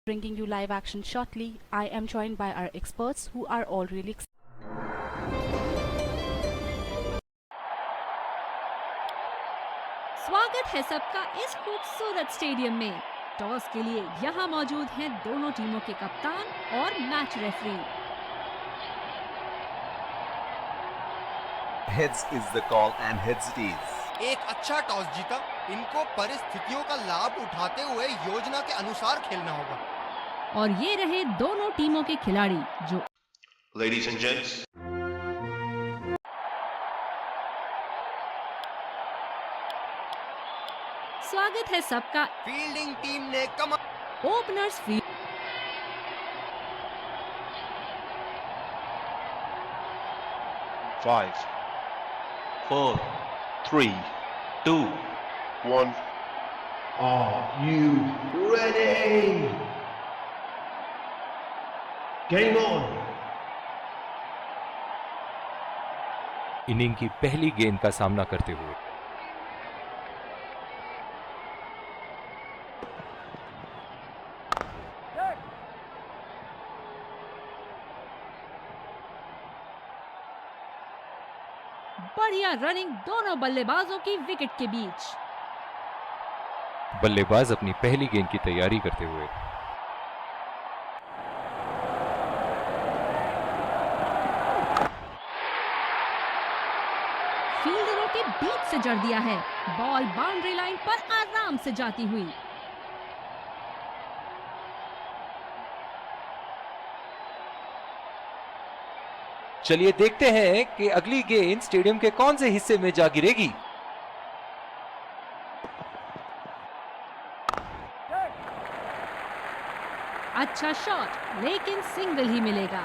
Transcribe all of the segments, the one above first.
bringing you live action shortly. I am joined by our experts who are all really स्वागत है सबका इस खूबसूरत स्टेडियम में। टॉस के लिए यहाँ मौजूद हैं दोनों टीमों के कप्तान और match referee. Heads is the call and heads it is. एक अच्छा टॉस जीता, इनको परिस्थितियों का लाभ उठाते हुए योजना के अनुसार खेलना होगा। और ये रहे दोनों टीमों के खिलाड़ी जो Ladies and gents, स्वागत है सबका। फील्डिंग टीम ने openers field 5, 4, 3, 2, 1. Are you ready? Game on. Inning की पहली गेंद का सामना करते हुए बढ़िया रनिंग दोनों बल्लेबाजों की विकेट के बीच। बल्लेबाज अपनी पहली गेंद की तैयारी करते हुए फील्डरों के बीच से जड़ दिया है। बॉल बाउंड्री लाइन पर आराम से जाती हुई। चलिए देखते हैं कि अगली गेंद स्टेडियम के कौन से हिस्से में जा गिरेगी। अच्छा शॉट, लेकिन सिंगल ही मिलेगा।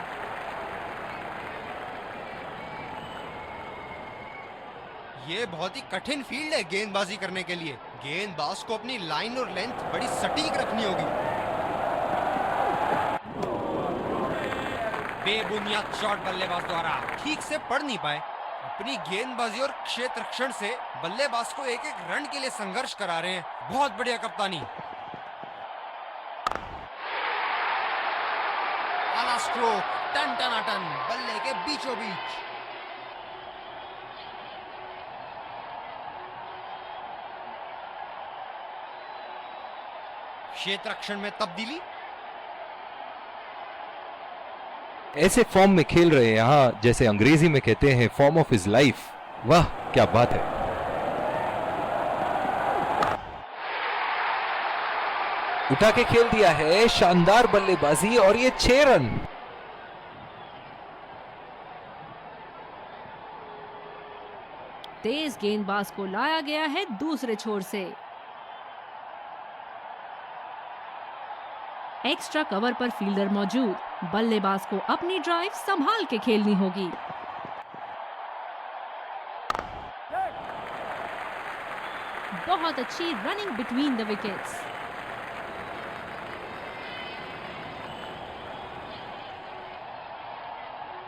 ये बहुत ही कठिन फील्ड है गेंदबाजी करने के लिए। गेंदबाज को अपनी लाइन और लेंथ बड़ी सटीक रखनी होगी। बेबुनियाद शॉट बल्लेबाज द्वारा ठीक से पढ़ नहीं पाए। अपनी गेंदबाजी और क्षेत्र रक्षण से बल्लेबाज को एक एक रन के लिए संघर्ष करा रहे हैं। बहुत बढ़िया कप्तानी। आला स्ट्रोक, टन टनाटन बल्ले के बीचों बीच। क्षेत्र रक्षण में तब्दीली। ऐसे फॉर्म में खेल रहे हैं यहां, जैसे अंग्रेजी में कहते हैं फॉर्म ऑफ हिज लाइफ। वाह क्या बात है। उठा के खेल दिया है, शानदार बल्लेबाजी और ये 6 रन। तेज गेंदबाज को लाया गया है दूसरे छोर से। एक्स्ट्रा कवर पर फील्डर मौजूद। बल्लेबाज को अपनी ड्राइव संभाल के खेलनी होगी। बहुत अच्छी रनिंग बिटवीन द विकेट्स।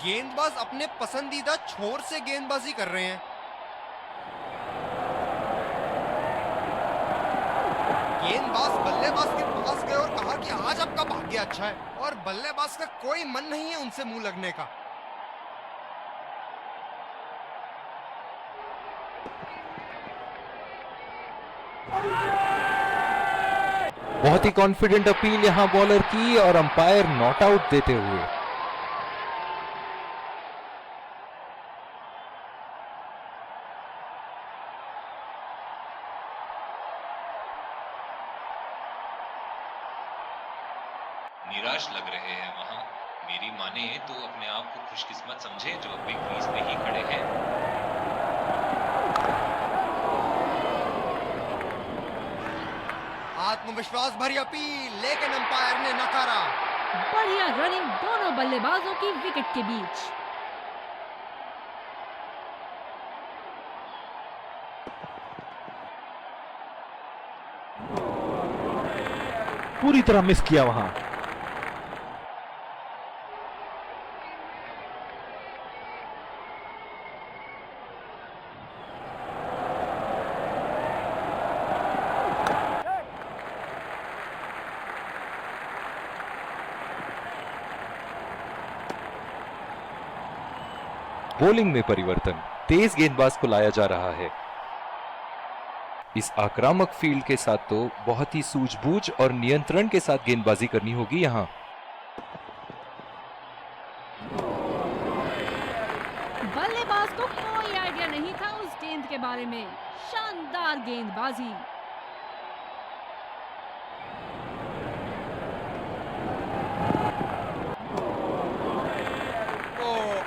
गेंदबाज अपने पसंदीदा छोर से गेंदबाजी कर रहे हैं। गेंदबाज बल्लेबाज के पास गए और कहा कि आज आपका भाग्य अच्छा है, और बल्लेबाज का कोई मन नहीं है उनसे मुंह लगने का। बहुत ही कॉन्फिडेंट अपील यहां बॉलर की और अंपायर नॉट आउट देते हुए। निराश लग रहे हैं वहां। मेरी माने तो अपने आप को खुशकिस्मत समझे जो अभी क्रीज में ही खड़े हैं। आत्मविश्वास भरी अपील, लेकिन अंपायर ने नकारा। बढ़िया रनिंग दोनों बल्लेबाजों की विकेट के बीच। पूरी तरह मिस किया वहां। बॉलिंग में परिवर्तन, तेज गेंदबाज को लाया जा रहा है। इस आक्रामक फील्ड के साथ तो बहुत ही सूझबूझ और नियंत्रण के साथ गेंदबाजी करनी होगी यहां। बल्लेबाज को कोई आइडिया नहीं था उस गेंद के बारे में। शानदार गेंदबाजी।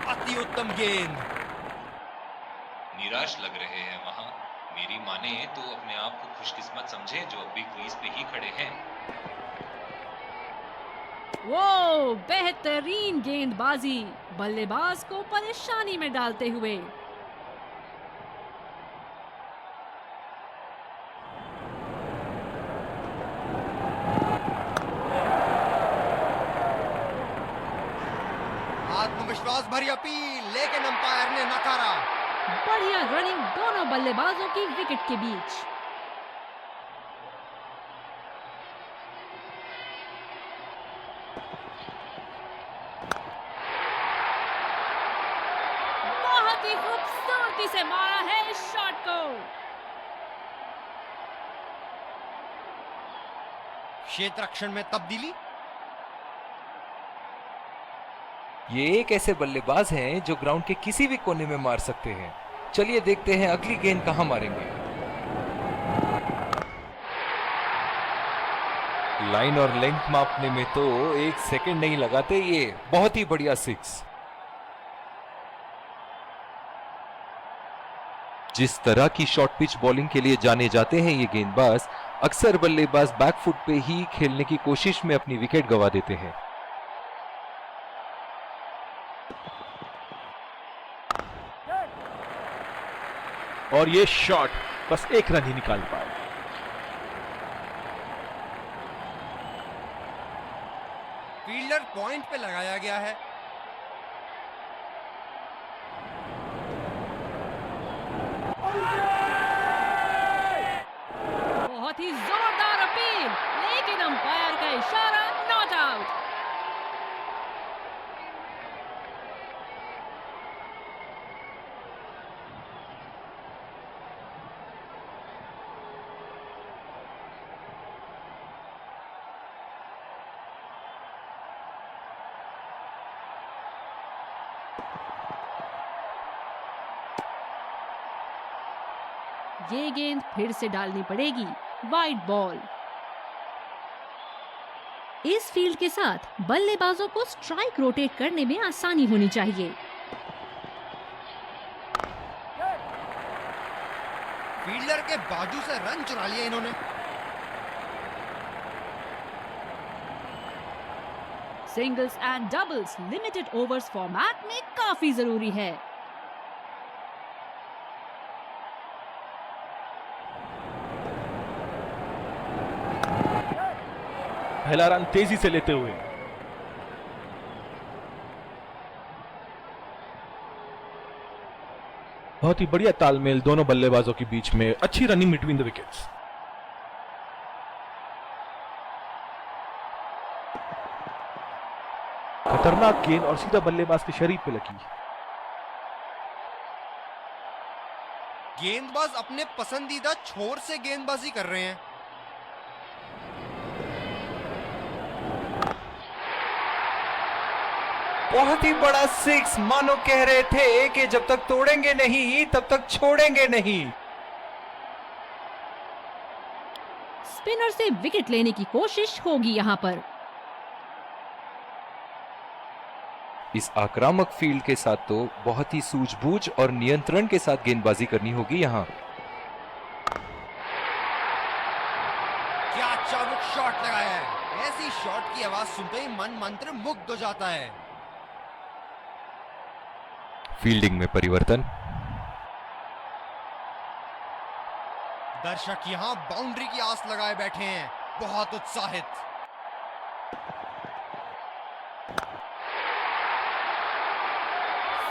अति उत्तम गेंद। निराश लग रहे हैं वहां, मेरी माने तो अपने आप को खुशकिस्मत समझे जो अब भी क्रीज पे ही खड़े हैं। वो बेहतरीन गेंदबाजी, बल्लेबाज को परेशानी में डालते हुए। आत्मविश्वास भरी अपील, लेकिन अंपायर ने नकारा। बढ़िया रनिंग दोनों बल्लेबाजों की विकेट के बीच। बहुत ही खूबसूरती से मारा है इस शॉट को। क्षेत्र रक्षण में तब्दीली। ये एक ऐसे बल्लेबाज हैं जो ग्राउंड के किसी भी कोने में मार सकते हैं। चलिए देखते हैं अगली गेंद कहां मारेंगे। लाइन और लेंथ मापने में तो 1 सेकंड नहीं लगाते ये। बहुत ही बढ़िया 6। जिस तरह की शॉर्ट पिच बॉलिंग के लिए जाने जाते हैं ये गेंदबाज, अक्सर बल्लेबाज बैकफुट पे ही खेलने की कोशिश में अपनी विकेट गंवा देते हैं। और ये शॉट बस 1 रन ही निकाल पाए। फील्डर पॉइंट पे लगाया गया है। बहुत ही जोरदार अपील, लेकिन अंपायर का इशारा, नॉट आउट। ये गेंद फिर से डालनी पड़ेगी, वाइड बॉल। इस फील्ड के साथ बल्लेबाजों को स्ट्राइक रोटेट करने में आसानी होनी चाहिए। फील्डर के बाजू से रन चुरा लिया इन्होंने। Singles and doubles limited overs format में काफी जरूरी है। पहला रन तेजी से लेते हुए बहुत ही बढ़िया तालमेल दोनों बल्लेबाजों के बीच में। अच्छी रनिंग बिटवीन द विकेट्स। खतरनाक गेंद और सीधा बल्लेबाज के शरीर पे लगी। गेंदबाज अपने पसंदीदा छोर से गेंदबाजी कर रहे हैं। बहुत ही बड़ा 6, मानो कह रहे थे कि जब तक तोड़ेंगे नहीं तब तक छोड़ेंगे नहीं। स्पिनर से विकेट लेने की कोशिश होगी यहां पर। इस आक्रामक फील्ड के साथ तो बहुत ही सूझबूझ और नियंत्रण के साथ गेंदबाजी करनी होगी यहां। क्या चाबुक शॉट लगाया है। ऐसी शॉट की आवाज सुनते ही मन मंत्र मुग्ध हो जाता है। फील्डिंग में परिवर्तन। दर्शक यहां बाउंड्री की आस लगाए बैठे हैं, बहुत उत्साहित।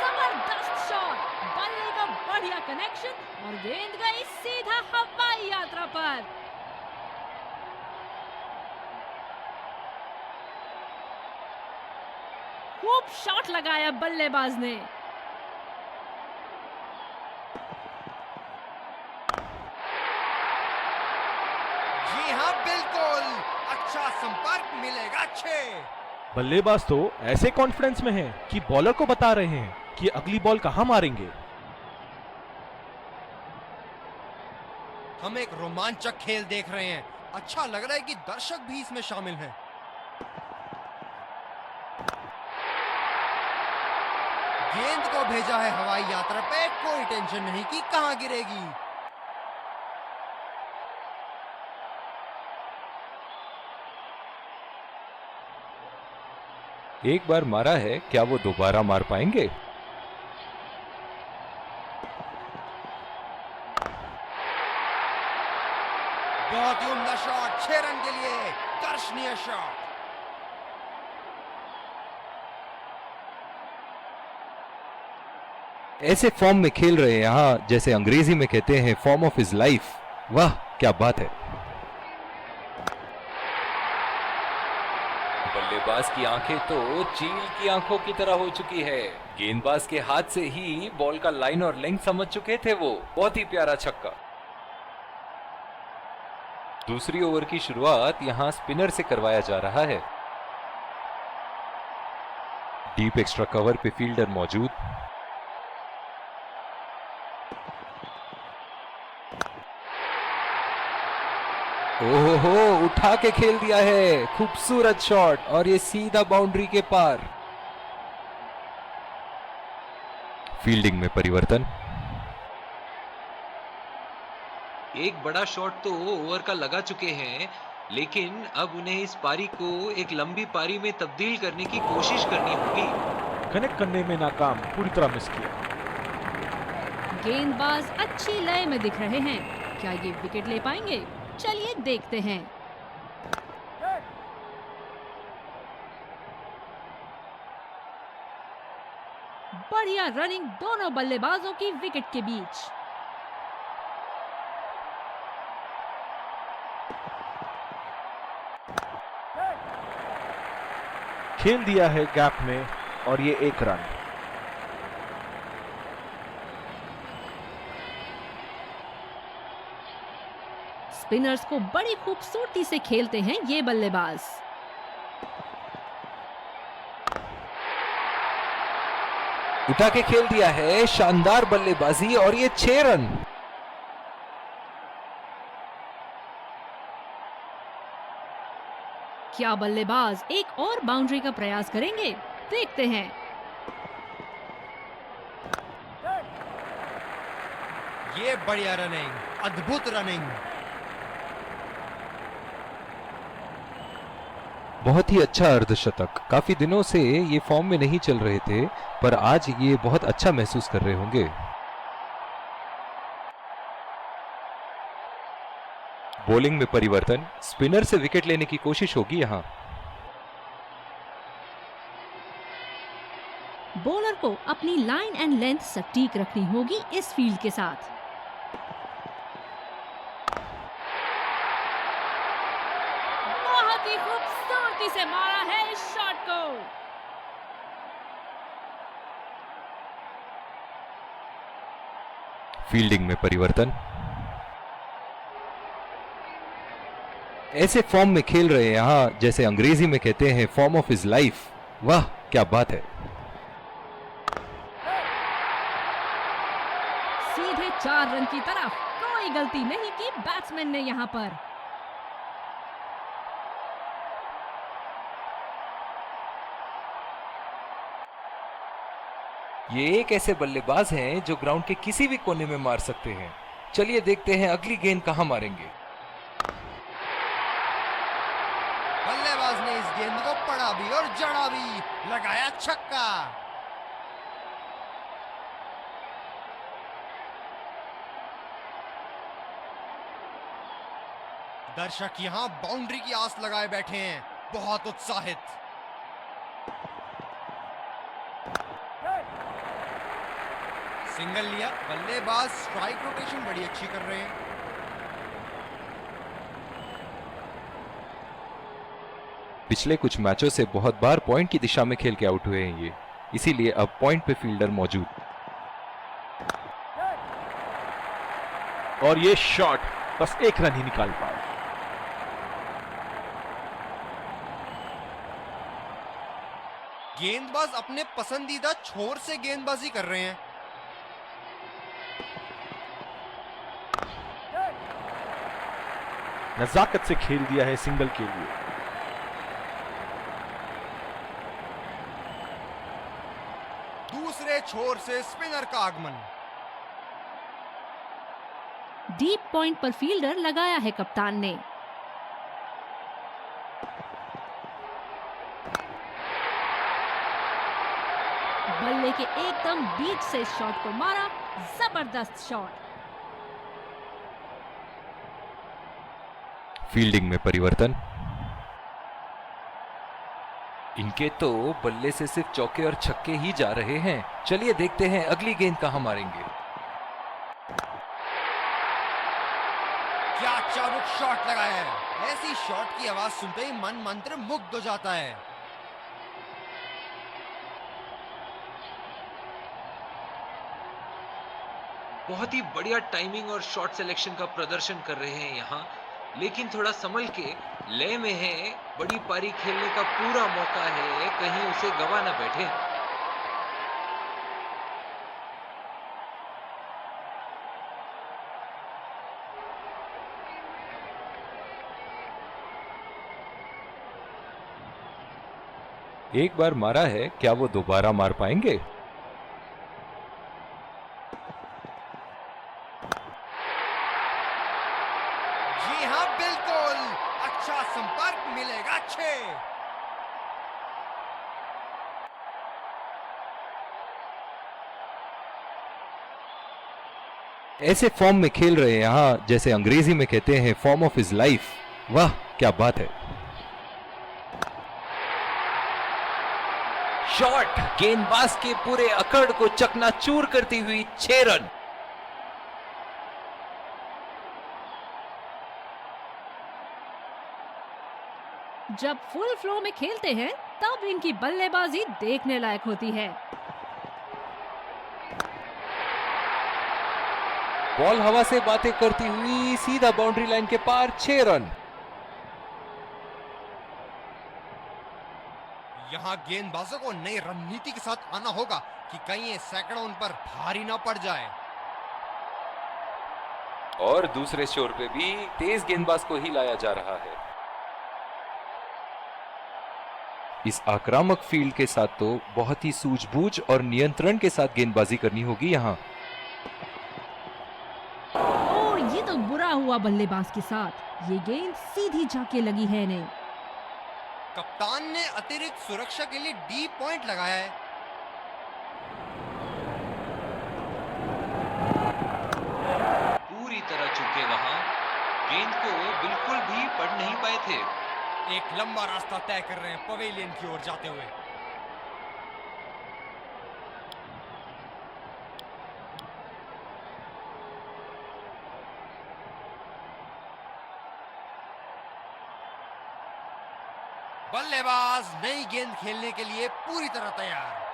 जबरदस्त शॉट, बल्ले का बढ़िया कनेक्शन और गेंद गई सीधा हवाई यात्रा पर। खूब शॉट लगाया बल्लेबाज ने। अच्छे। बल्लेबाज तो ऐसे कॉन्फिडेंस में हैं कि बॉलर को बता रहे हैं कि अगली बॉल कहां मारेंगे। हम एक रोमांचक खेल देख रहे हैं। अच्छा लग रहा है कि दर्शक भी इसमें शामिल हैं। गेंद को भेजा है हवाई यात्रा पे, कोई टेंशन नहीं कि कहां गिरेगी। एक बार मारा है, क्या वो दोबारा मार पाएंगे? बहुत ही उम्दा शॉट, 6 रन के लिए दर्शनीय शॉट। ऐसे फॉर्म में खेल रहे हैं यहाँ, जैसे अंग्रेजी में कहते हैं फॉर्म ऑफ हिज लाइफ। वाह क्या बात है। बल्लेबाज की आंखें तो चील की आंखों की तरह हो चुकी है। गेंदबाज के हाथ से ही बॉल का लाइन और लेंथ समझ चुके थे वो। बहुत ही प्यारा छक्का। दूसरी ओवर की शुरुआत यहां स्पिनर से करवाया जा रहा है। डीप एक्स्ट्रा कवर पे फील्डर मौजूद। ओहो, उठा के खेल दिया है। खूबसूरत शॉट और ये सीधा बाउंड्री के पार। फील्डिंग में परिवर्तन। एक बड़ा शॉट तो ओवर का लगा चुके हैं, लेकिन अब उन्हें इस पारी को एक लंबी पारी में तब्दील करने की कोशिश करनी होगी। कनेक्ट करने में नाकाम, पूरी तरह मिस किया। गेंदबाज अच्छी लय में दिख रहे हैं। क्या ये विकेट ले पाएंगे? चलिए देखते हैं। बढ़िया रनिंग दोनों बल्लेबाजों की विकेट के बीच। खेल दिया है गैप में और ये 1 रन। स्पिनर्स को बड़ी खूबसूरती से खेलते हैं ये बल्लेबाज। उठा के खेल दिया है। शानदार बल्लेबाजी और ये 6 रन। क्या बल्लेबाज एक और बाउंड्री का प्रयास करेंगे? देखते हैं। ये बढ़िया रनिंग, अद्भुत रनिंग। बहुत ही अच्छा अर्धशतक। काफी दिनों से ये फॉर्म में नहीं चल रहे थे, पर आज ये बहुत अच्छा महसूस कर रहे होंगे। बॉलिंग में परिवर्तन। स्पिनर से विकेट लेने की कोशिश होगी यहां। बॉलर को अपनी लाइन एंड लेंथ सटीक रखनी होगी इस फील्ड के साथ। बहुत ही खूबसूरती से मारा है इस शॉट को। फील्डिंग में परिवर्तन। ऐसे फॉर्म में खेल रहे हैं यहां, जैसे अंग्रेजी में कहते हैं फॉर्म ऑफ हिज लाइफ। वाह क्या बात है। सीधे 4 रन की तरफ। कोई गलती नहीं की बैट्समैन ने यहां पर। ये एक ऐसे बल्लेबाज हैं जो ग्राउंड के किसी भी कोने में मार सकते हैं। चलिए देखते हैं अगली गेंद कहां मारेंगे। बल्लेबाज ने इस गेंद को पढ़ा भी और जड़ा भी, लगाया छक्का। दर्शक यहां बाउंड्री की आस लगाए बैठे हैं, बहुत उत्साहित। सिंगल लिया। बल्लेबाज स्ट्राइक रोटेशन बड़ी अच्छी कर रहे हैं। पिछले कुछ मैचों से बहुत बार पॉइंट की दिशा में खेल के आउट हुए हैं ये, इसीलिए अब पॉइंट पे फील्डर मौजूद। और ये शॉट बस 1 रन ही निकाल पाए। गेंदबाज अपने पसंदीदा छोर से गेंदबाजी कर रहे हैं। नजाकत से खेल दिया है सिंगल के लिए। दूसरे छोर से स्पिनर का आगमन। डीप पॉइंट पर फील्डर लगाया है कप्तान ने। बल्ले के एकदम बीच से शॉट को मारा, जबरदस्त शॉट। फील्डिंग में परिवर्तन। इनके तो बल्ले से सिर्फ चौके और छक्के ही जा रहे हैं। चलिए देखते हैं अगली गेंद कहां मारेंगे। क्या चाबुक शॉट लगाया है। ऐसी शॉट की आवाज सुनते ही मन मंत्र मुग्ध हो जाता है। बहुत ही बढ़िया टाइमिंग और शॉट सिलेक्शन का प्रदर्शन कर रहे हैं यहाँ, लेकिन थोड़ा संभल के, लय में है। बड़ी पारी खेलने का पूरा मौका है, कहीं उसे गवा ना बैठे। एक बार मारा है, क्या वो दोबारा मार पाएंगे? जी हाँ, बिल्कुल। अच्छा संपर्क मिलेगा 6। ऐसे फॉर्म में खेल रहे हैं यहाँ, जैसे अंग्रेजी में कहते हैं फॉर्म ऑफ हिज लाइफ। वाह क्या बात है। शॉट गेंदबाज के पूरे अकड़ को चकनाचूर करती हुई 6 रन। जब फुल फ्लो में खेलते हैं तब इनकी बल्लेबाजी देखने लायक होती है। बॉल हवा से बातें करती हुई सीधा बाउंड्री लाइन के पार 6 रन। यहाँ गेंदबाजों को नई रणनीति के साथ आना होगा कि कहीं ये सैकड़ों उन पर भारी ना पड़ जाए। और दूसरे छोर पे भी तेज गेंदबाज को ही लाया जा रहा है। इस आक्रामक फील्ड के साथ तो बहुत ही सूझबूझ और नियंत्रण के साथ गेंदबाजी करनी होगी यहाँ। और ये तो बुरा हुआ बल्लेबाज के साथ, ये गेंद सीधी जाके लगी है इन्हें। कप्तान ने अतिरिक्त सुरक्षा के लिए डीप पॉइंट लगाया है। पूरी तरह चूके वहां, गेंद को बिल्कुल भी पढ़ नहीं पाए थे। एक लंबा रास्ता तय कर रहे हैं पवेलियन की ओर जाते हुए। बल्लेबाज नई गेंद खेलने के लिए पूरी तरह तैयार।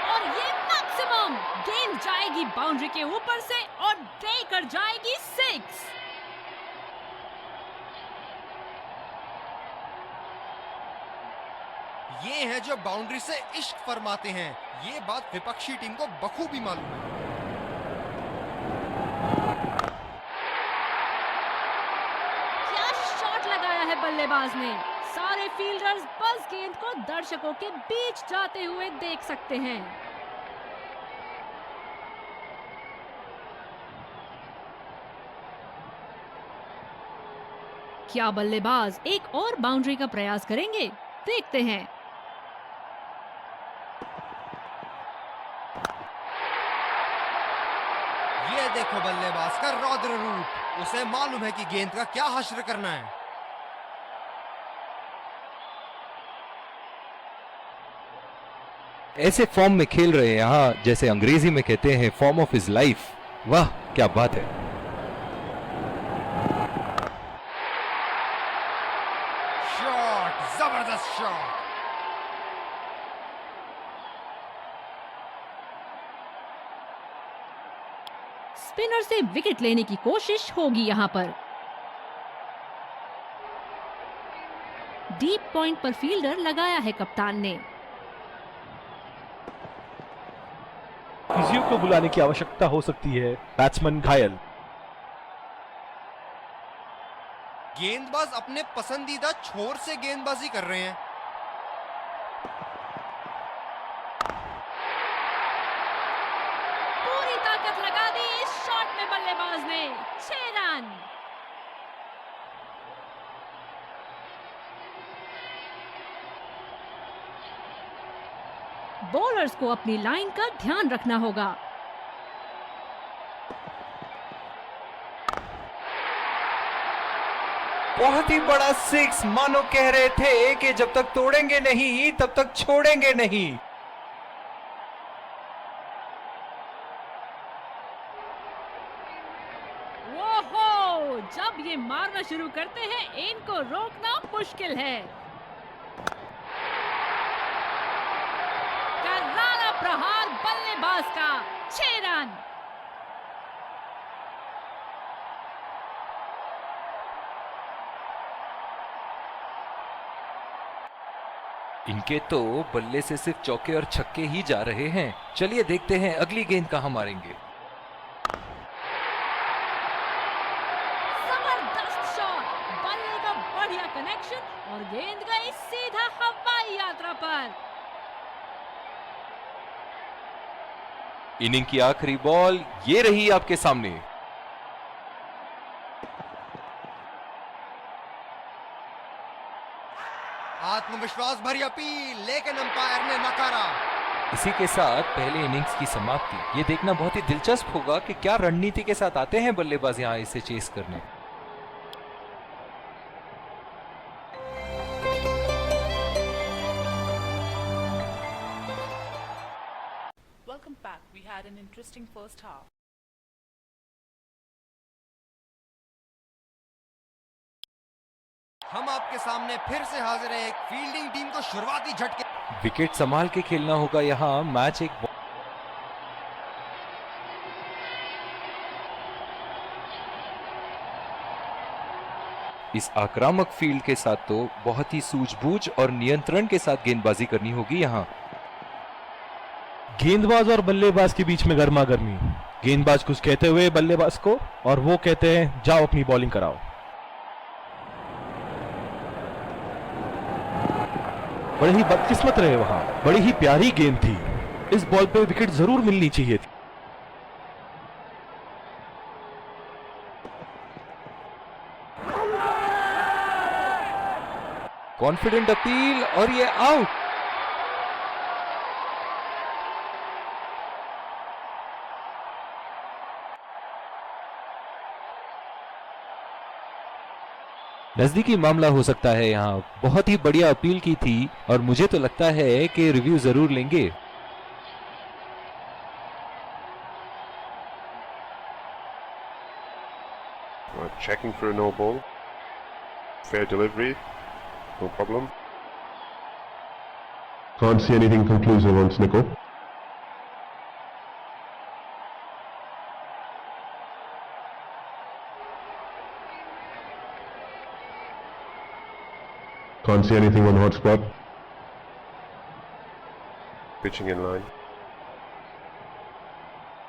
और ये मैक्सिमम, गेंद जाएगी बाउंड्री के ऊपर से और देकर जाएगी 6। ये हैं जो बाउंड्री से इश्क फरमाते हैं। ये बात विपक्षी टीम को बखूबी मालूम है। क्या शॉट लगाया है बल्लेबाज ने। सारे फील्डर्स बस गेंद को दर्शकों के बीच जाते हुए देख सकते हैं। क्या बल्लेबाज एक और बाउंड्री का प्रयास करेंगे? देखते हैं। ये देखो बल्लेबाज का रौद्र रूप। उसे मालूम है कि गेंद का क्या हश्र करना है। ऐसे फॉर्म में खेल रहे हैं यहाँ, जैसे अंग्रेजी में कहते हैं फॉर्म ऑफ हिज लाइफ। वाह क्या बात है। शॉट, जबरदस्त शॉट। स्पिनर से विकेट लेने की कोशिश होगी यहाँ पर। डीप पॉइंट पर फील्डर लगाया है कप्तान ने। फिजियो को बुलाने की आवश्यकता हो सकती है, बैट्समैन घायल। गेंदबाज अपने पसंदीदा छोर से गेंदबाजी कर रहे हैं। पूरी ताकत लगा दी इस शॉट में बल्लेबाज ने। 6 रन। बॉलर्स को अपनी लाइन का ध्यान रखना होगा। बहुत ही बड़ा सिक्स, मानो कह रहे थे कि जब तक तोड़ेंगे नहीं तब तक छोड़ेंगे नहीं। ओहो, जब ये मारना शुरू करते हैं इनको रोकना मुश्किल है। करारा प्रहार बल्लेबाज का। 6 रन। इनके तो बल्ले से सिर्फ चौके और छक्के ही जा रहे हैं। चलिए देखते हैं अगली गेंद कहां मारेंगे। जबरदस्त शॉट, बल्ले का बढ़िया कनेक्शन और गेंद गई सीधा हवाई यात्रा पर। इनिंग की आखिरी बॉल ये रही आपके सामने। आत्मविश्वास भरी अपील, लेकिन अंपायर ने नकारा। इसी के साथ पहले इनिंग्स की समाप्ति। ये देखना बहुत ही दिलचस्प होगा कि क्या रणनीति के साथ आते हैं बल्लेबाज यहां इसे चेस करने। Welcome back. We had an interesting first half. हम आपके सामने फिर से हाजिर हैं एक फील्डिंग टीम को शुरुआती झटके। विकेट संभाल के खेलना होगा यहां। मैच एक इस आक्रामक फील्ड के साथ तो बहुत ही सूझबूझ और नियंत्रण के साथ गेंदबाजी करनी होगी यहां। गेंदबाज और बल्लेबाज के बीच में गर्मा गर्मी। गेंदबाज कुछ कहते हुए बल्लेबाज को, और वो कहते हैं जाओ अपनी बॉलिंग कराओ। बड़े ही बदकिस्मत रहे वहां। बड़ी ही प्यारी गेंद थी। इस बॉल पे विकेट जरूर मिलनी चाहिए थी। कॉन्फिडेंट अपील और ये आउट। नजदीकी मामला हो सकता है यहां। बहुत ही बढ़िया अपील की थी और मुझे तो लगता है कि रिव्यू जरूर लेंगे। Checking for a no ball. Fair delivery. No problem. Can't see anything conclusive on Snicko. Can't see anything on hotspot. Pitching in line.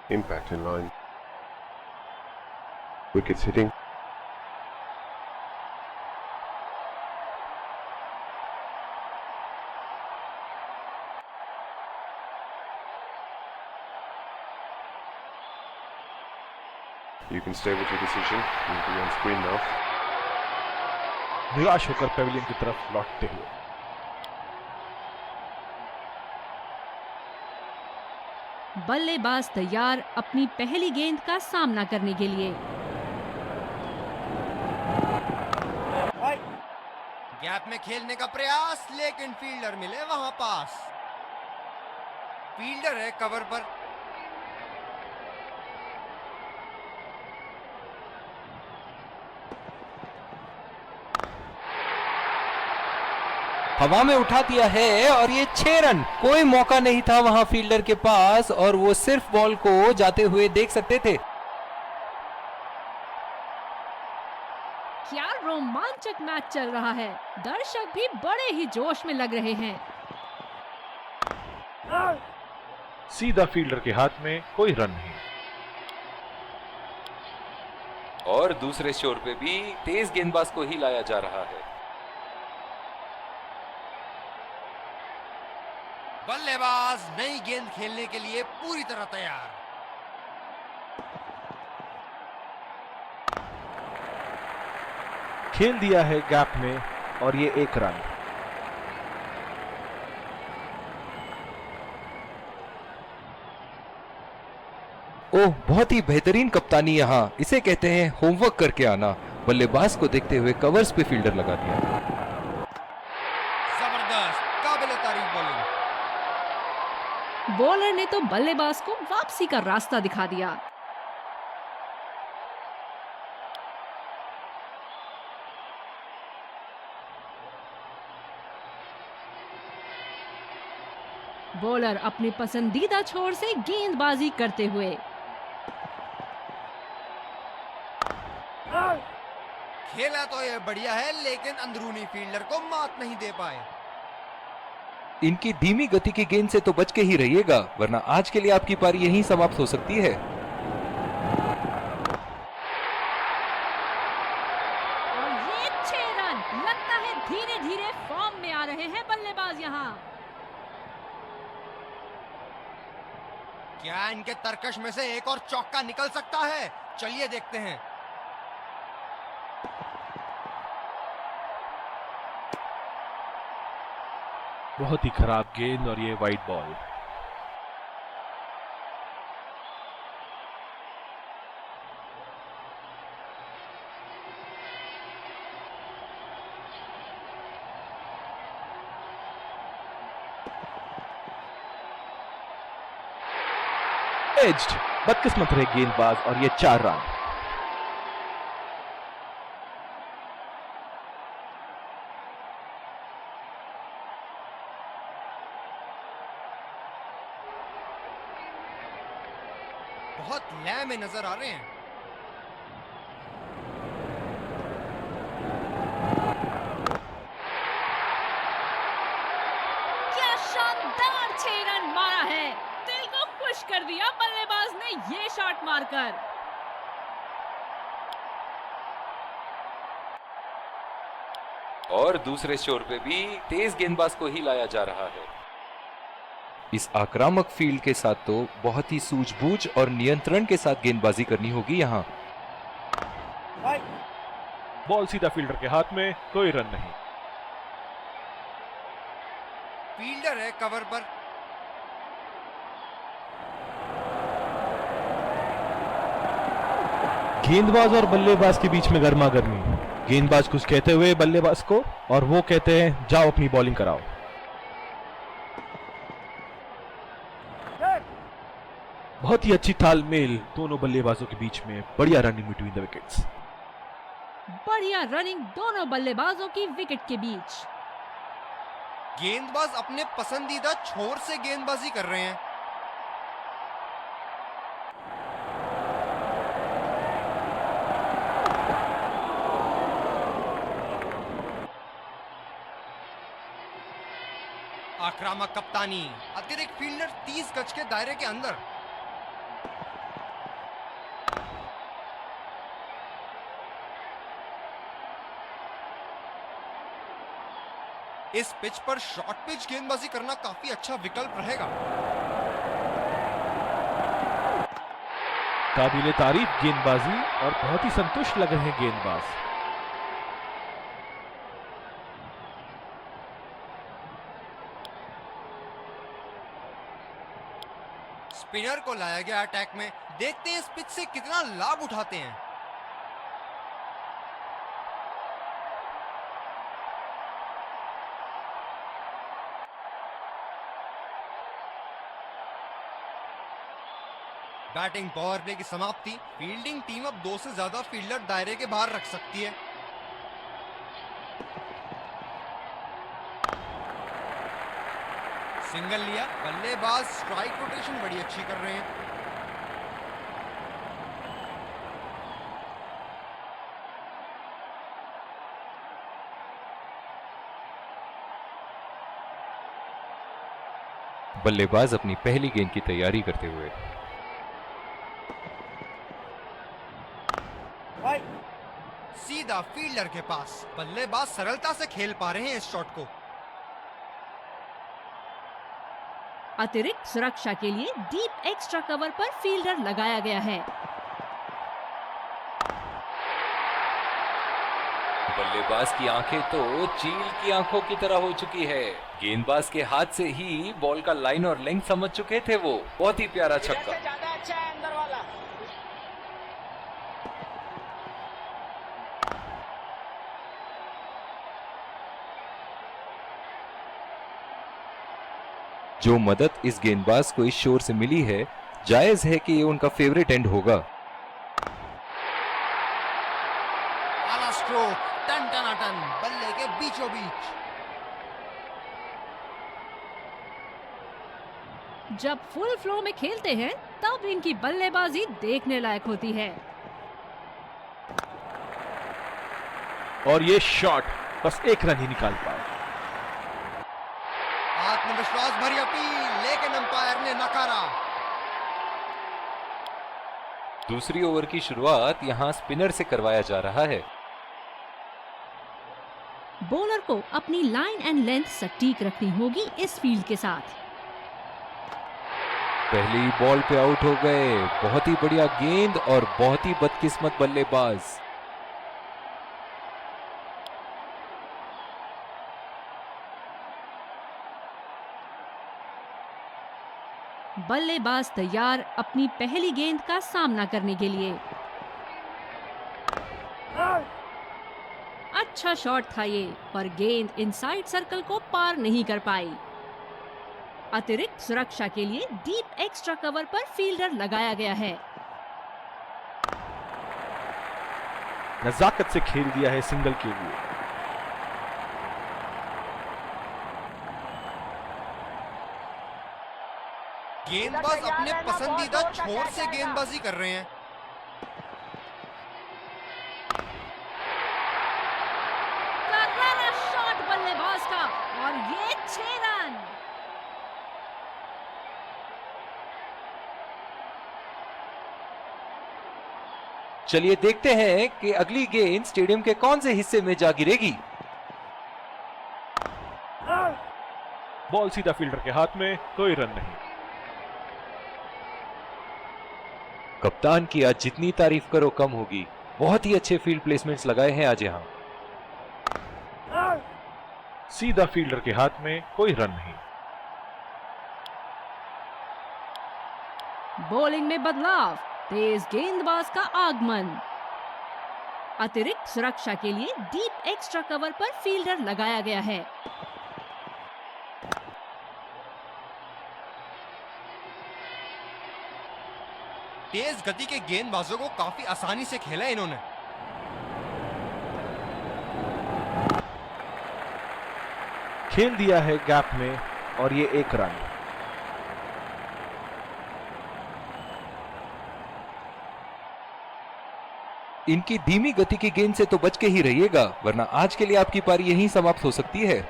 Impact in line. Wickets hitting. You can stay with your decision. You'll be on screen now. निराश होकर Pavilion की तरफ लौटते हुए। बल्लेबाज तैयार अपनी पहली गेंद का सामना करने के लिए। गैप में खेलने का प्रयास, लेकिन फील्डर मिले वहां पास। फील्डर है कवर पर। हवा में उठा दिया है और ये 6 रन। कोई मौका नहीं था वहां फील्डर के पास और वो सिर्फ बॉल को जाते हुए देख सकते थे। क्या रोमांचक मैच चल रहा है। दर्शक भी बड़े ही जोश में लग रहे हैं। सीधा फील्डर के हाथ में, कोई रन नहीं। और दूसरे छोर पे भी तेज गेंदबाज को ही लाया जा रहा है। बल्लेबाज नई गेंद खेलने के लिए पूरी तरह तैयार। खेल दिया है गैप में और ये 1 रन। ओह, बहुत ही बेहतरीन कप्तानी यहाँ। इसे कहते हैं होमवर्क करके आना। बल्लेबाज को देखते हुए कवर्स पे फील्डर लगा दिया। जबरदस्त, काबिल तारीफ बॉलिंग। बॉलर ने तो बल्लेबाज को वापसी का रास्ता दिखा दिया। बॉलर अपनी पसंदीदा छोर से गेंदबाजी करते हुए। खेला तो ये बढ़िया है, लेकिन अंदरूनी फील्डर को मात नहीं दे पाए। इनकी धीमी गति की गेंद से तो बच के ही रहिएगा, वरना आज के लिए आपकी पारी यहीं समाप्त हो सकती है। और ये 6 रन। लगता है धीरे धीरे फॉर्म में आ रहे हैं बल्लेबाज यहाँ। क्या इनके तरकश में से एक और चौका निकल सकता है? चलिए देखते हैं। बहुत ही खराब गेंद और ये वाइड बॉल। एज्ड, बदकिस्मत रहे गेंदबाज और ये 4 रन। बहुत लय में नजर आ रहे हैं। क्या शानदार 6 रन मारा है। दिल को खुश कर दिया बल्लेबाज ने ये शॉट मारकर। और दूसरे छोर पे भी तेज गेंदबाज को ही लाया जा रहा है। इस आक्रामक फील्ड के साथ तो बहुत ही सूझबूझ और नियंत्रण के साथ गेंदबाजी करनी होगी यहाँ। बॉल सीधा फील्डर के हाथ में, कोई रन नहीं। फील्डर है कवर पर। गेंदबाज और बल्लेबाज के बीच में गर्मा गर्मी। गेंदबाज कुछ कहते हुए बल्लेबाज को, और वो कहते हैं जाओ अपनी बॉलिंग कराओ। बहुत ही अच्छी तालमेल दोनों बल्लेबाजों के बीच में। बढ़िया रनिंग बिटवीन द विकेट्स। बढ़िया रनिंग दोनों बल्लेबाजों की विकेट के बीच। गेंदबाज अपने पसंदीदा छोर से गेंदबाजी कर रहे हैं। आक्रामक कप्तानी। अतिरिक्त फील्डर 30 गज के दायरे के अंदर। इस पिच पर शॉर्ट पिच गेंदबाजी करना काफी अच्छा विकल्प रहेगा। काबिले तारीफ गेंदबाजी और बहुत ही संतुष्ट लग रहे हैं गेंदबाज। स्पिनर को लाया गया अटैक में। देखते हैं इस पिच से कितना लाभ उठाते हैं। बैटिंग पावर प्ले की समाप्ति। फील्डिंग टीम अब 2 से ज्यादा फील्डर दायरे के बाहर रख सकती है। सिंगल लिया। बल्लेबाज स्ट्राइक रोटेशन बड़ी अच्छी कर रहे हैं। बल्लेबाज अपनी पहली गेंद की तैयारी करते हुए। सीधा फील्डर के पास, बल्लेबाज सरलता से खेल पा रहे हैं इस शॉट को। अतिरिक्त सुरक्षा के लिए डीप एक्स्ट्रा कवर पर फील्डर लगाया गया है। बल्लेबाज की आंखें तो चील की आंखों की तरह हो चुकी है। गेंदबाज के हाथ से ही बॉल का लाइन और लेंथ समझ चुके थे वो। बहुत ही प्यारा छक्का। जो मदद इस गेंदबाज को इस शोर से मिली है, जायज है कि ये उनका फेवरेट एंड होगा। आला स्ट्रोक, टन टनाटन, बल्ले के बीचों बीच। जब फुल फ्लो में खेलते हैं तब इनकी बल्लेबाजी देखने लायक होती है। और ये शॉट बस एक रन ही निकाल पाए। आत्मविश्वास भरी अपील, लेकिन अंपायर ने नकारा। दूसरी ओवर की शुरुआत यहां स्पिनर से करवाया जा रहा है। बॉलर को अपनी लाइन एंड लेंथ सटीक रखनी होगी इस फील्ड के साथ। पहली बॉल पे आउट हो गए। बहुत ही बढ़िया गेंद और बहुत ही बदकिस्मत बल्लेबाज। बल्लेबाज तैयार अपनी पहली गेंद का सामना करने के लिए। अच्छा शॉट था ये, पर गेंद इनसाइड सर्कल को पार नहीं कर पाई। अतिरिक्त सुरक्षा के लिए डीप एक्स्ट्रा कवर पर फील्डर लगाया गया है। नजाकत से खेल दिया है सिंगल के लिए। गेंदबाज अपने पसंदीदा छोर से गेंदबाजी कर रहे हैं। करारा शॉट बल्लेबाज का, और ये 6 रन। चलिए देखते हैं कि अगली गेंद स्टेडियम के कौन से हिस्से में जा गिरेगी। बॉल सीधा फील्डर के हाथ में, कोई रन नहीं। कप्तान की आज जितनी तारीफ करो कम होगी। बहुत ही अच्छे फील्ड प्लेसमेंट्स लगाए हैं आज यहां। सीधा फील्डर के हाथ में, कोई रन नहीं। बॉलिंग में बदलाव, तेज गेंदबाज का आगमन। अतिरिक्त सुरक्षा के लिए डीप एक्स्ट्रा कवर पर फील्डर लगाया गया है। तेज गति के गेंदबाजों को काफी आसानी से खेला है इन्होंने। खेल दिया है गैप में, और ये 1 रन। इनकी धीमी गति की गेंद से तो बच के ही रहिएगा, वरना आज के लिए आपकी पारी यहीं समाप्त हो सकती है।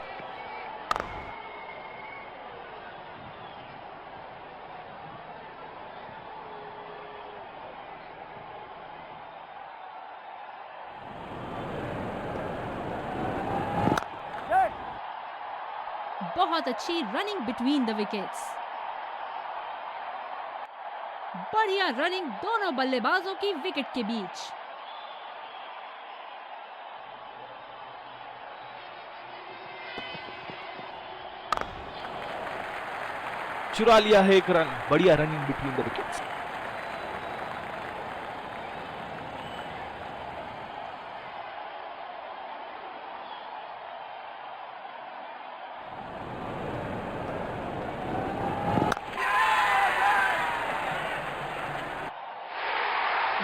बहुत अच्छी रनिंग बिटवीन द विकेट्स। बढ़िया रनिंग दोनों बल्लेबाजों की विकेट के बीच। चुरा लिया है 1 रन। बढ़िया रनिंग बिटवीन द विकेट्स।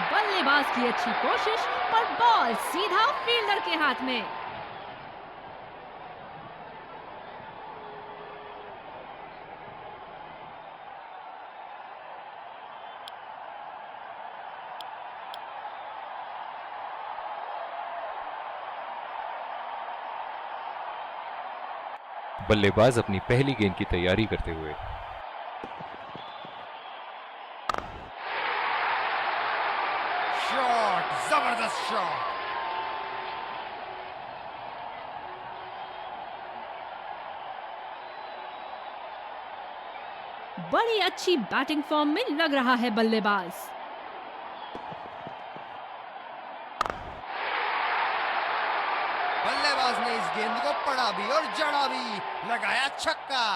बल्लेबाज की अच्छी कोशिश, पर बॉल सीधा फील्डर के हाथ में। बल्लेबाज अपनी पहली गेंद की तैयारी करते हुए। बड़ी अच्छी बैटिंग फॉर्म में लग रहा है बल्लेबाज। बल्लेबाज ने इस गेंद को पढ़ा भी और जड़ा भी, लगाया छक्का।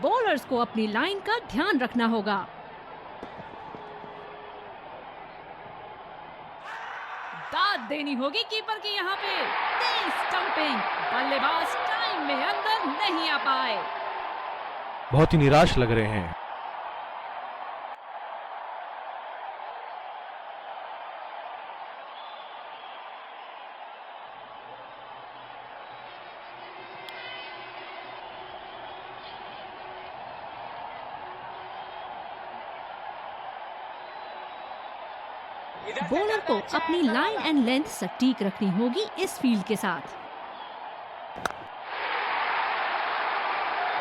बॉलर्स को अपनी लाइन का ध्यान रखना होगा। दाद देनी होगी कीपर की यहाँ पे। तेज स्टंपिंग, बल्लेबाज टाइम में अंदर नहीं आ पाए। बहुत ही निराश लग रहे हैं। बॉलर को अपनी लाइन एंड लेंथ सटीक रखनी होगी इस फील्ड के साथ।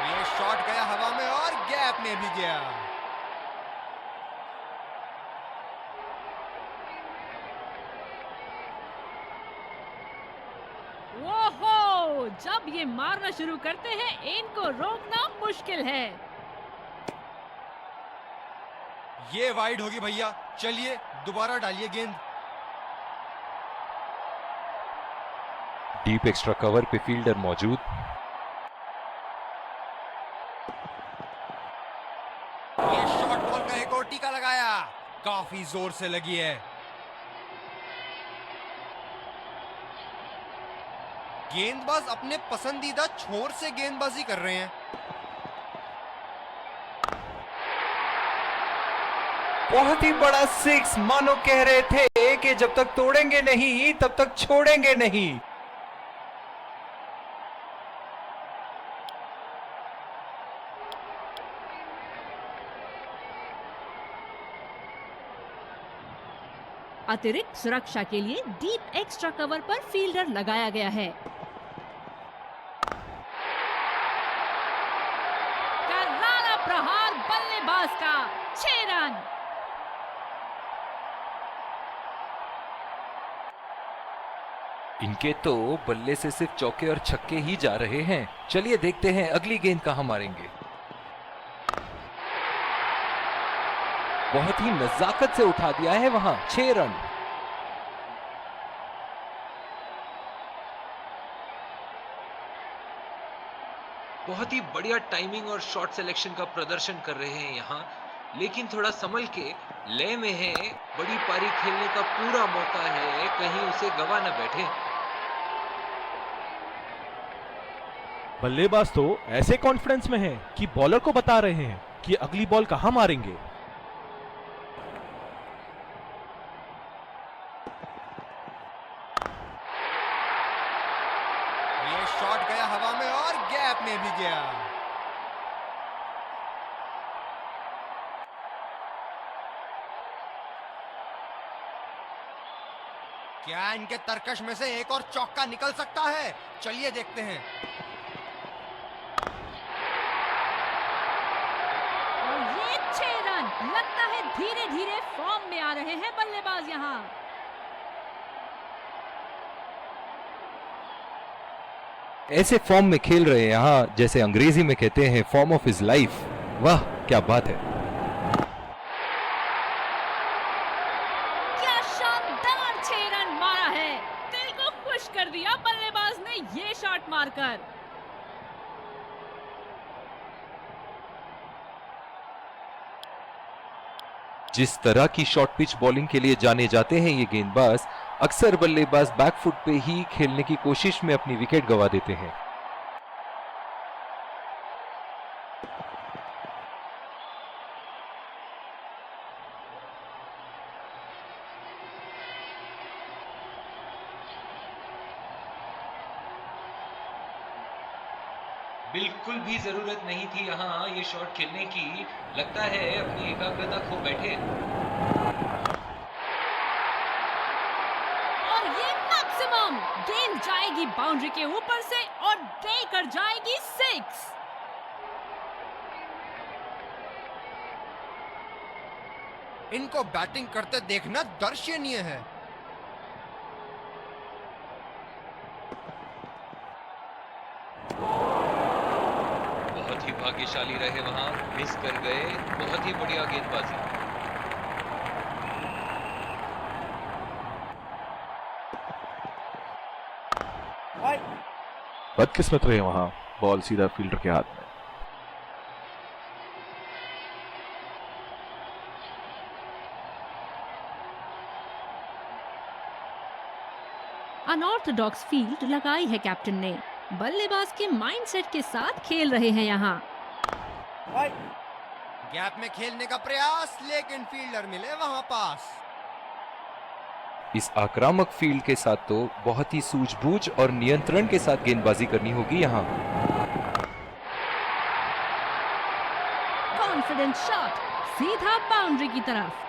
ये शॉट गया हवा में और गैप में भी गया। ओहो, जब ये मारना शुरू करते हैं इनको रोकना मुश्किल है। ये वाइड होगी भैया, चलिए दोबारा डालिए गेंद। डीप एक्स्ट्रा कवर पे फील्डर मौजूद। ये शॉर्ट बॉल का एक और टीका लगाया, काफी जोर से लगी है। गेंदबाज अपने पसंदीदा छोर से गेंदबाजी कर रहे हैं। बहुत ही बड़ा सिक्स, मानो कह रहे थे कि जब तक तोड़ेंगे नहीं तब तक छोड़ेंगे नहीं। अतिरिक्त सुरक्षा के लिए डीप एक्स्ट्रा कवर पर फील्डर लगाया गया है। करारा प्रहार बल्लेबाज का, 6 रन। इनके तो बल्ले से सिर्फ चौके और छक्के ही जा रहे हैं। चलिए देखते हैं अगली गेंद कहां मारेंगे। बहुत ही नजाकत से उठा दिया है वहां, 6 रन। बहुत ही बढ़िया टाइमिंग और शॉट सिलेक्शन का प्रदर्शन कर रहे हैं यहाँ, लेकिन थोड़ा संभल के, लय में है, बड़ी पारी खेलने का पूरा मौका है, कहीं उसे गवा न बैठे। बल्लेबाज तो ऐसे कॉन्फिडेंस में है कि बॉलर को बता रहे हैं कि अगली बॉल कहां मारेंगे। ये शॉट गया हवा में और गैप में भी गया। क्या इनके तरकश में से एक और चौका निकल सकता है? चलिए देखते हैं। और ये 6 रन। लगता है धीरे धीरे फॉर्म में आ रहे हैं बल्लेबाज यहाँ। ऐसे फॉर्म में खेल रहे हैं यहाँ, जैसे अंग्रेजी में कहते हैं फॉर्म ऑफ हिज लाइफ। वाह क्या बात है। क्या शानदार 6 रन मारा है। दिल को खुश कर दिया बल्लेबाज ने ये शॉट मारकर। जिस तरह की शॉर्ट पिच बॉलिंग के लिए जाने जाते हैं ये गेंदबाज, अक्सर बल्लेबाज बैकफुट पे ही खेलने की कोशिश में अपनी विकेट गंवा देते हैं। बिल्कुल भी जरूरत नहीं थी यहाँ ये शॉट खेलने की, लगता है अपनी एकाग्रता खो बैठे। और ये मैक्सिमम, गेंद जाएगी बाउंड्री के ऊपर से और देकर जाएगी 6। इनको बैटिंग करते देखना दर्शनीय है। भाग्यशाली रहे वहां, मिस कर गए। बहुत ही बढ़िया गेंदबाजी। बदकिस्मत रहे वहां, बॉल सीधा फील्डर के हाथ में। अनऑर्थोडॉक्स फील्ड लगाई है कैप्टन ने। बल्लेबाज के माइंडसेट के साथ खेल रहे हैं यहाँ। गैप में खेलने का प्रयास, लेकिन फील्डर मिले वहां पास। इस आक्रामक फील्ड के साथ तो बहुत ही सूझबूझ और नियंत्रण के साथ गेंदबाजी करनी होगी यहाँ। कॉन्फिडेंट शॉट, सीधा बाउंड्री की तरफ।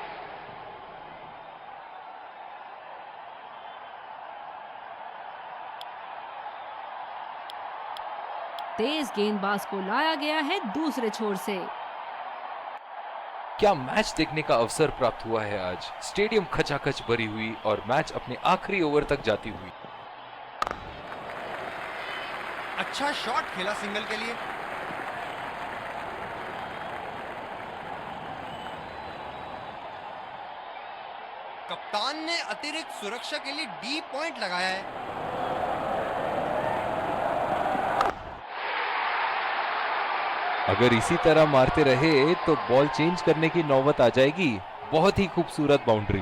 तेज गेंदबाज को लाया गया है दूसरे छोर से। क्या मैच देखने का अवसर प्राप्त हुआ है आज। स्टेडियम खचाखच भरी हुई और मैच अपने आखिरी ओवर तक जाती हुई। अच्छा शॉट खेला सिंगल के लिए। कप्तान ने अतिरिक्त सुरक्षा के लिए डी पॉइंट लगाया है। अगर इसी तरह मारते रहे तो बॉल चेंज करने की नौबत आ जाएगी। बहुत ही खूबसूरत बाउंड्री।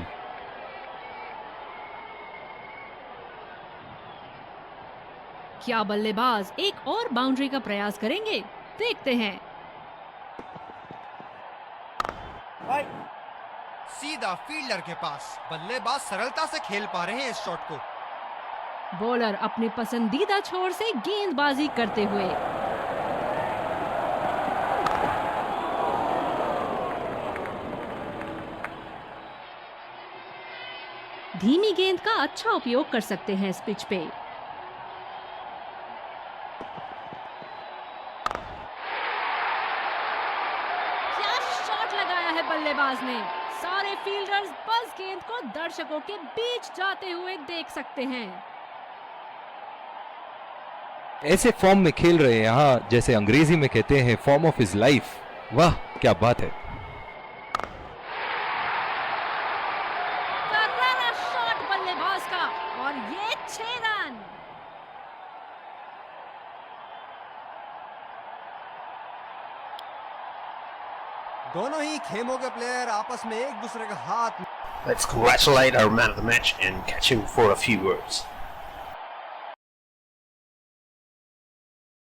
क्या बल्लेबाज एक और बाउंड्री का प्रयास करेंगे? देखते हैं। सीधा फील्डर के पास। बल्लेबाज सरलता से खेल पा रहे हैं इस शॉट को। बॉलर अपने पसंदीदा छोर से गेंदबाजी करते हुए। धीमी गेंद का अच्छा उपयोग कर सकते हैं इस पिच पे। क्या शॉट लगाया है बल्लेबाज ने। सारे फील्डर्स बस गेंद को दर्शकों के बीच जाते हुए देख सकते हैं। ऐसे फॉर्म में खेल रहे हैं यहाँ, जैसे अंग्रेजी में कहते हैं फॉर्म ऑफ हिज लाइफ। वाह क्या बात है। करारा शॉट बल्लेबाज का, और ये 6 रन। दोनों ही खेमों के प्लेयर आपस में एक दूसरे का हाथ। Let's congratulate our man of the match and catch him for a few words.